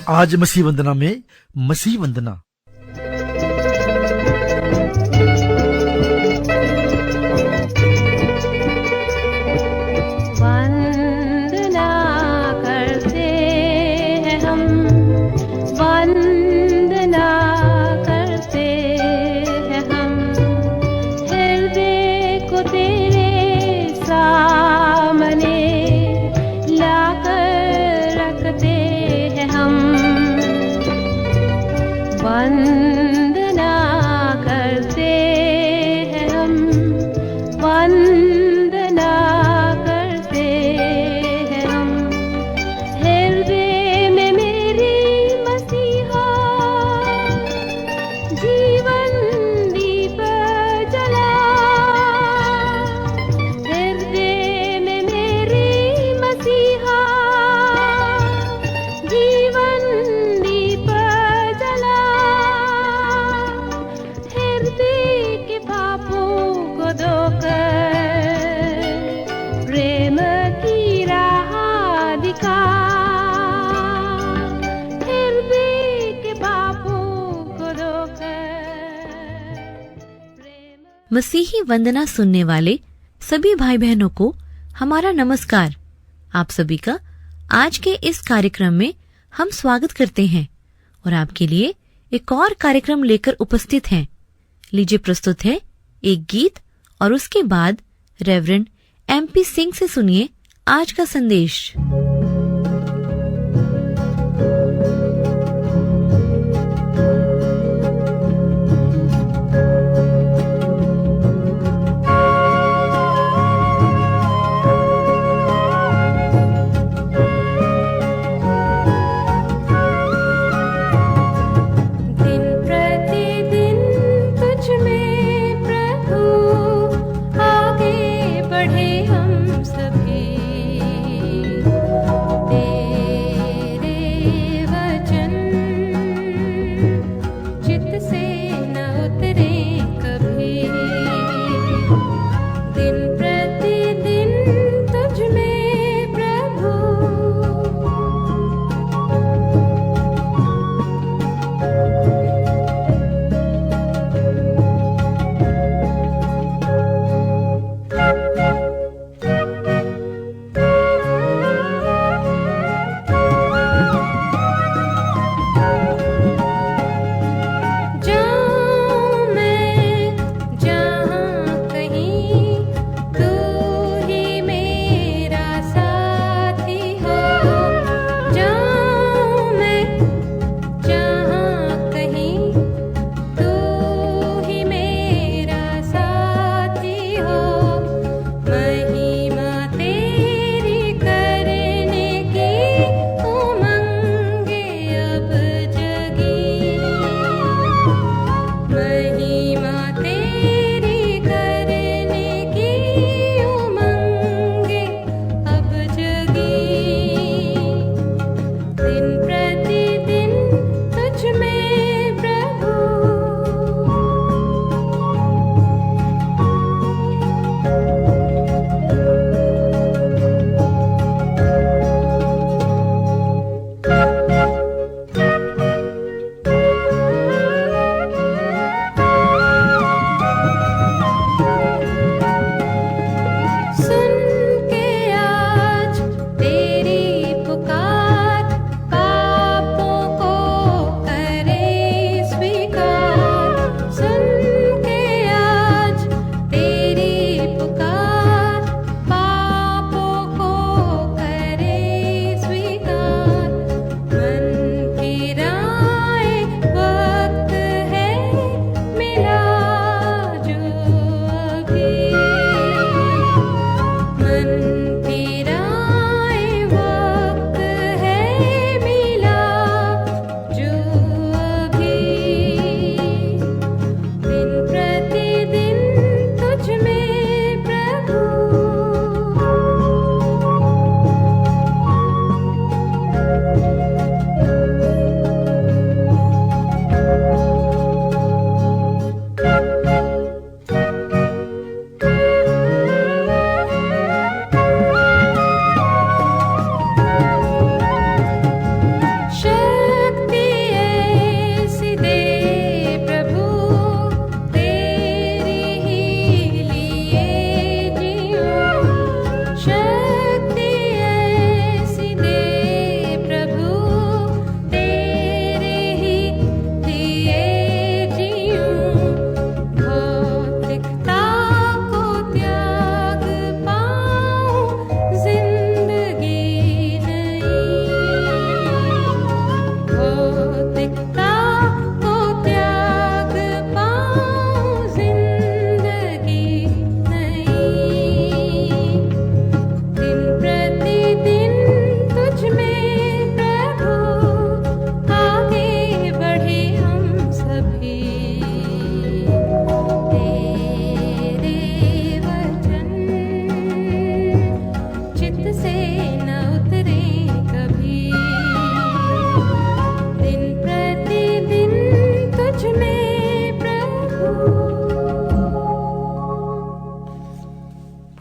आज मसीह वंदना में मसीह वंदना। वंदना करते हैं हम, वंदना करते हैं हम, हृदय को तेरे सामने लाकर रखते हैं हम। वंदना करते हैं हम, वंदना करते हैं हम, हृदय में मेरी मसीहा जीवन दीप जला, हृदय में मेरी मसीहा जीवन दीप जला, हृदय के पापों को धोकर प्रेम की राह दिखा, हृदय के पापों को धोकर प्रेम। मसीही वंदना सुनने वाले सभी भाई बहनों को हमारा नमस्कार। आप सभी का आज के इस कार्यक्रम में हम स्वागत करते हैं और आपके लिए एक और कार्यक्रम लेकर उपस्थित हैं। लीजिए प्रस्तुत है एक गीत और उसके बाद रेवरेंड MP सिंह से सुनिए आज का संदेश। दिन प्रतिदिन तुझ में प्रभु आगे बढ़े हम सभी,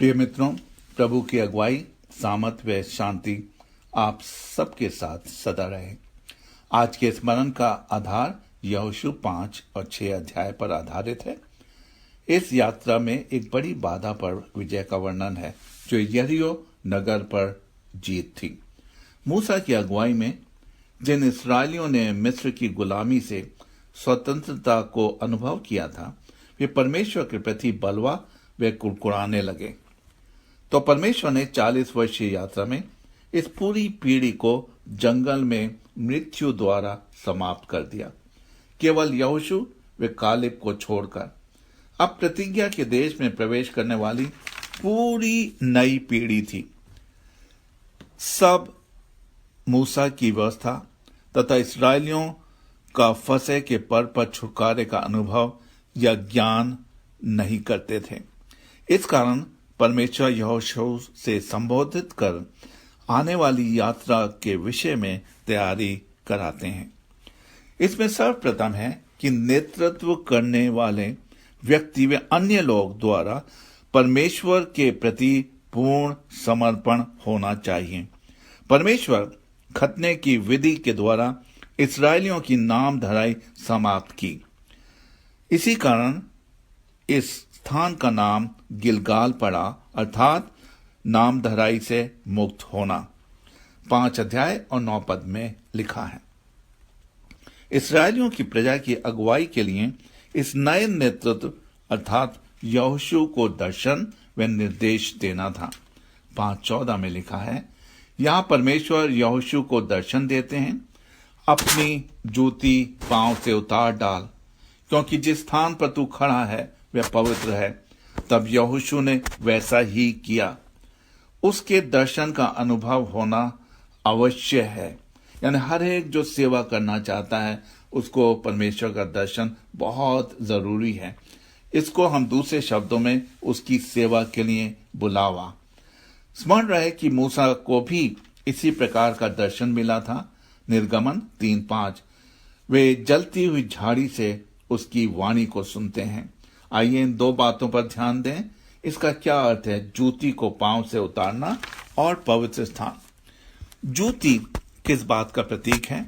प्रिय मित्रों, प्रभु की अगुवाई, सामर्थ व शांति आप सबके साथ सदा रहे। आज के स्मरण का आधार यहोशू 5 और 6 अध्याय पर आधारित है। इस यात्रा में एक बड़ी बाधा पर विजय का वर्णन है जो यरीहो नगर पर जीत थी। मूसा की अगुवाई में जिन इस्राएलियों ने मिस्र की गुलामी से स्वतंत्रता को अनुभव किया था, वे परमेश्वर के प्रति बलवा वे कुड़कुड़ाने लगे। तो परमेश्वर ने 40 वर्षीय यात्रा में इस पूरी पीढ़ी को जंगल में मृत्यु द्वारा समाप्त कर दिया। केवल यहोशू व कालेब को छोड़कर अब प्रतिज्ञा के देश में प्रवेश करने वाली पूरी नई पीढ़ी थी। सब मूसा की व्यवस्था तथा इस्राएलियों का फंसे के पर छुटकारे का अनुभव या ज्ञान नहीं करते थे। इस कारण परमेश्वर यहोशू से संबोधित कर आने वाली यात्रा के विषय में तैयारी कराते हैं। इसमें सर्वप्रथम है कि नेतृत्व करने वाले व्यक्ति व अन्य लोग द्वारा परमेश्वर के प्रति पूर्ण समर्पण होना चाहिए। परमेश्वर खतने की विधि के द्वारा इस्राएलियों की नाम धराई समाप्त की। इसी कारण इस स्थान का नाम गिलगाल पड़ा, अर्थात नाम धराई से मुक्त होना। 5 अध्याय और 9 पद में लिखा है। इस्राएलियों की प्रजा की अगुवाई के लिए इस नए नेतृत्व अर्थात यहोशू को दर्शन व निर्देश देना था। 5:14 में लिखा है, यहां परमेश्वर यहोशू को दर्शन देते हैं, अपनी जूती पांव से उतार डाल, क्योंकि जिस स्थान पर तू खड़ा है वह पवित्र है। तब यहोशू ने वैसा ही किया। उसके दर्शन का अनुभव होना अवश्य है, यानी हर एक जो सेवा करना चाहता है उसको परमेश्वर का दर्शन बहुत जरूरी है। इसको हम दूसरे शब्दों में उसकी सेवा के लिए बुलावा। स्मरण रहे कि मूसा को भी इसी प्रकार का दर्शन मिला था। निर्गमन 3:5 वे जलती हुई झाड़ी से उसकी वाणी को सुनते हैं। आइए इन 2 बातों पर ध्यान दें। इसका क्या अर्थ है? जूती को पांव से उतारना और पवित्र स्थान। जूती किस बात का प्रतीक है?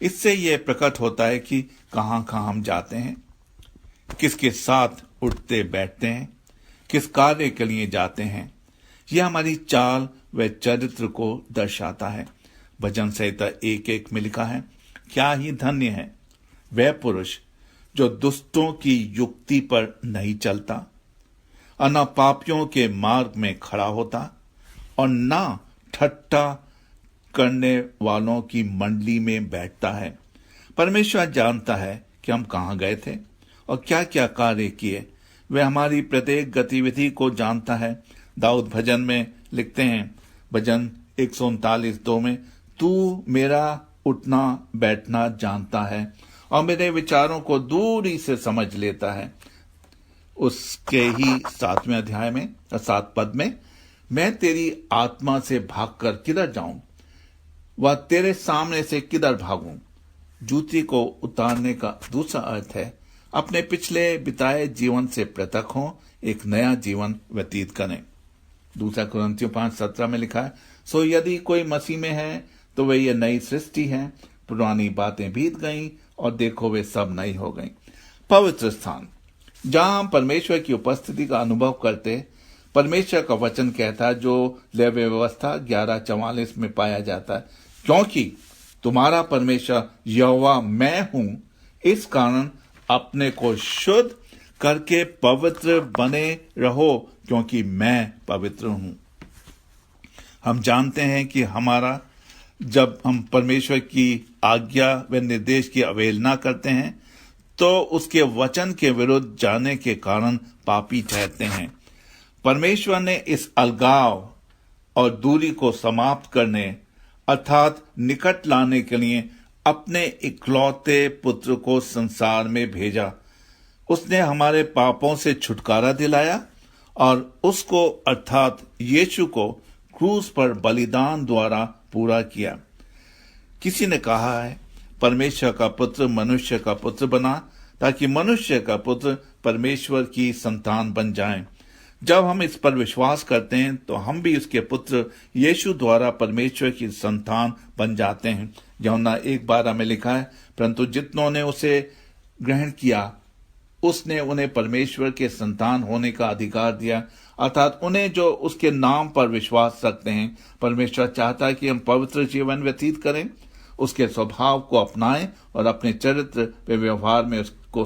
इससे यह प्रकट होता है कि कहां कहां हम जाते हैं, किसके साथ उठते बैठते हैं, किस कार्य के लिए जाते हैं। यह हमारी चाल व चरित्र को दर्शाता है। भजन संहिता 1:1 में लिखा है, क्या ही धन्य है वह पुरुष जो दुष्टों की युक्ति पर नहीं चलता और न पापियों के मार्ग में खड़ा होता और न ठट्ठा करने वालों की मंडली में बैठता है। परमेश्वर जानता है कि हम कहां गए थे और क्या क्या कार्य किए। वह हमारी प्रत्येक गतिविधि को जानता है। दाऊद भजन में लिखते हैं, भजन 139:2 में, तू मेरा उठना बैठना जानता है और मेरे विचारों को दूरी से समझ लेता है। उसके ही 7वें अध्याय में 7 पद में, मैं तेरी आत्मा से भागकर किधर जाऊं, वह तेरे सामने से किधर भागूं। जूती को उतारने का दूसरा अर्थ है अपने पिछले बिताए जीवन से पृथक हों, एक नया जीवन व्यतीत करें। 2 कुरिन्थियों 5:17 में लिखा है, सो यदि कोई मसीह में है तो वह यह नई सृष्टि है, पुरानी बातें बीत गईं और देखो वे सब नई हो गईं। पवित्र स्थान, जहां हम परमेश्वर की उपस्थिति का अनुभव करते। परमेश्वर का वचन कहता है, जो लेवी व्यवस्था 11:44 में पाया जाता है, क्योंकि तुम्हारा परमेश्वर यहोवा मैं हूं, इस कारण अपने को शुद्ध करके पवित्र बने रहो, क्योंकि मैं पवित्र हूं। हम जानते हैं कि जब हम परमेश्वर की आज्ञा व निर्देश की अवहेलना करते हैं तो उसके वचन के विरुद्ध जाने के कारण पापी ठहरते हैं। परमेश्वर ने इस अलगाव और दूरी को समाप्त करने अर्थात निकट लाने के लिए अपने इकलौते पुत्र को संसार में भेजा। उसने हमारे पापों से छुटकारा दिलाया और उसको अर्थात यीशु को क्रूस पर बलिदान द्वारा पूरा किया। किसी ने कहा है, परमेश्वर का पुत्र मनुष्य का पुत्र बना ताकि मनुष्य का पुत्र परमेश्वर की संतान बन जाए। जब हम इस पर विश्वास करते हैं तो हम भी उसके पुत्र यीशु द्वारा परमेश्वर की संतान बन जाते हैं। यूहन्ना 1:12 में लिखा है, परंतु जितनों ने उसे ग्रहण किया उसने उन्हें परमेश्वर के संतान होने का अधिकार दिया, अर्थात उन्हें जो उसके नाम पर विश्वास रखते हैं। परमेश्वर चाहता है कि हम पवित्र जीवन व्यतीत करें, उसके स्वभाव को अपनाएं और अपने चरित्र व व्यवहार में उसको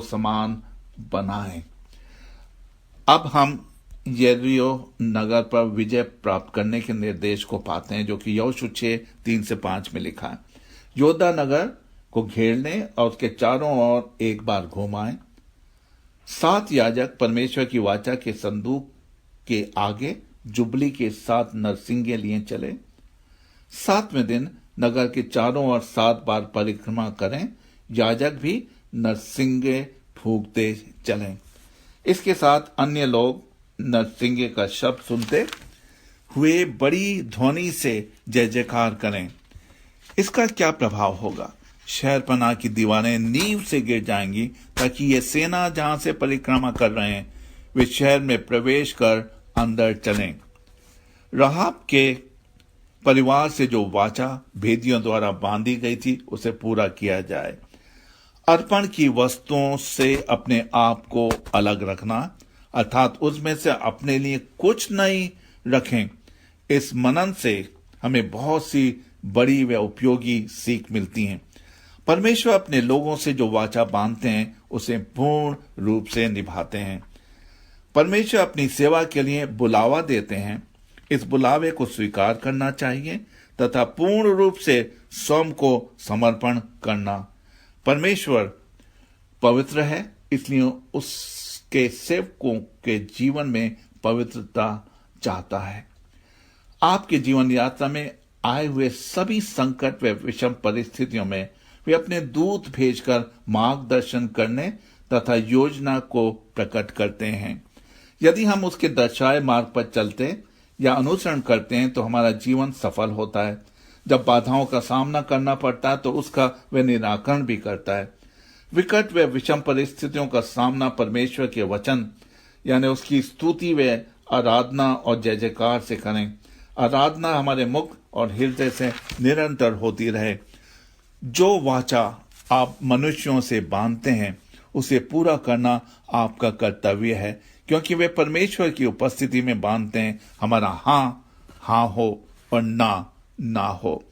समान बनाएं। अब हम यरीहो नगर पर विजय प्राप्त करने के निर्देश को पाते हैं, जो कि यहोशू 6:3-5 में लिखा है। योद्धा नगर को घेरने और उसके चारों ओर एक बार घुमाएं। 7 याजक परमेश्वर की वाचा के संदूक के आगे जुबली के 7 नरसिंगे लिए चले। 7वें दिन नगर के चारों ओर 7 बार परिक्रमा करें। याजक भी नरसिंगे फूंकते चलें। इसके साथ अन्य लोग नरसिंगे का शब्द सुनते हुए बड़ी ध्वनि से जय जयकार करें। इसका क्या प्रभाव होगा? शहरपनाह की दीवारें नींव से गिर जाएंगी, ताकि ये सेना जहां से परिक्रमा कर रहे हैं वे शहर में प्रवेश कर अंदर चलें। राहाब के परिवार से जो वाचा भेदियों द्वारा बांधी गई थी उसे पूरा किया जाए। अर्पण की वस्तुओं से अपने आप को अलग रखना, अर्थात उसमें से अपने लिए कुछ नहीं रखें। इस मनन से हमें बहुत सी बड़ी व उपयोगी सीख मिलती है। परमेश्वर अपने लोगों से जो वाचा बांधते हैं उसे पूर्ण रूप से निभाते हैं। परमेश्वर अपनी सेवा के लिए बुलावा देते हैं। इस बुलावे को स्वीकार करना चाहिए तथा पूर्ण रूप से स्वयं को समर्पण करना। परमेश्वर पवित्र है, इसलिए उसके सेवकों के जीवन में पवित्रता चाहता है। आपके जीवन यात्रा में आए हुए सभी संकट व विषम परिस्थितियों में वे अपने दूत भेजकर मार्गदर्शन करने तथा योजना को प्रकट करते हैं। यदि हम उसके दर्शाए मार्ग पर चलते या अनुसरण करते हैं तो हमारा जीवन सफल होता है। जब बाधाओं का सामना करना पड़ता है तो उसका वह निराकरण भी करता है। विकट व विषम परिस्थितियों का सामना परमेश्वर के वचन यानी उसकी स्तुति व आराधना और जय जयकार से करें। आराधना हमारे मुख और हृदय से निरंतर होती रहे। जो वाचा आप मनुष्यों से बांधते हैं उसे पूरा करना आपका कर्तव्य है, क्योंकि वे परमेश्वर की उपस्थिति में बांधते हैं। हमारा हाँ हो और ना हो।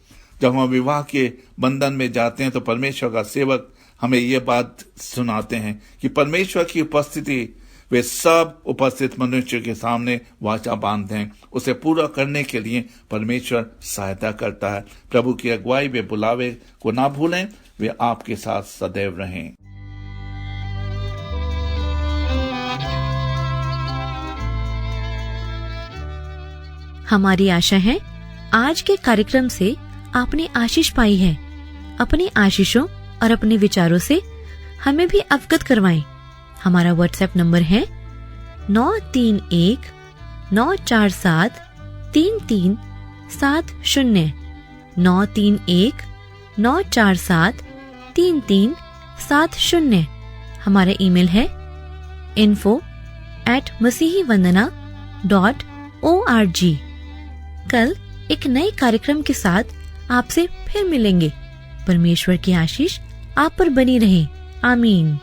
जब हम विवाह के बंधन में जाते हैं तो परमेश्वर का सेवक हमें यह बात सुनाते हैं कि परमेश्वर की उपस्थिति वे सब उपस्थित मनुष्य के सामने वाचा बांधते हैं। उसे पूरा करने के लिए परमेश्वर सहायता करता है। प्रभु की अगुवाई वे बुलावे को ना भूलें, वे आपके साथ सदैव रहें। हमारी आशा है आज के कार्यक्रम से आपने आशीष पाई है। अपनी आशीषों और अपने विचारों से हमें भी अवगत करवाएं। हमारा व्हाट्सएप नंबर है 9319473370 9319473370। हमारा ईमेल है info@masihivandana.org। कल एक नए कार्यक्रम के साथ आपसे फिर मिलेंगे। परमेश्वर की आशीष आप पर बनी रहे। आमीन।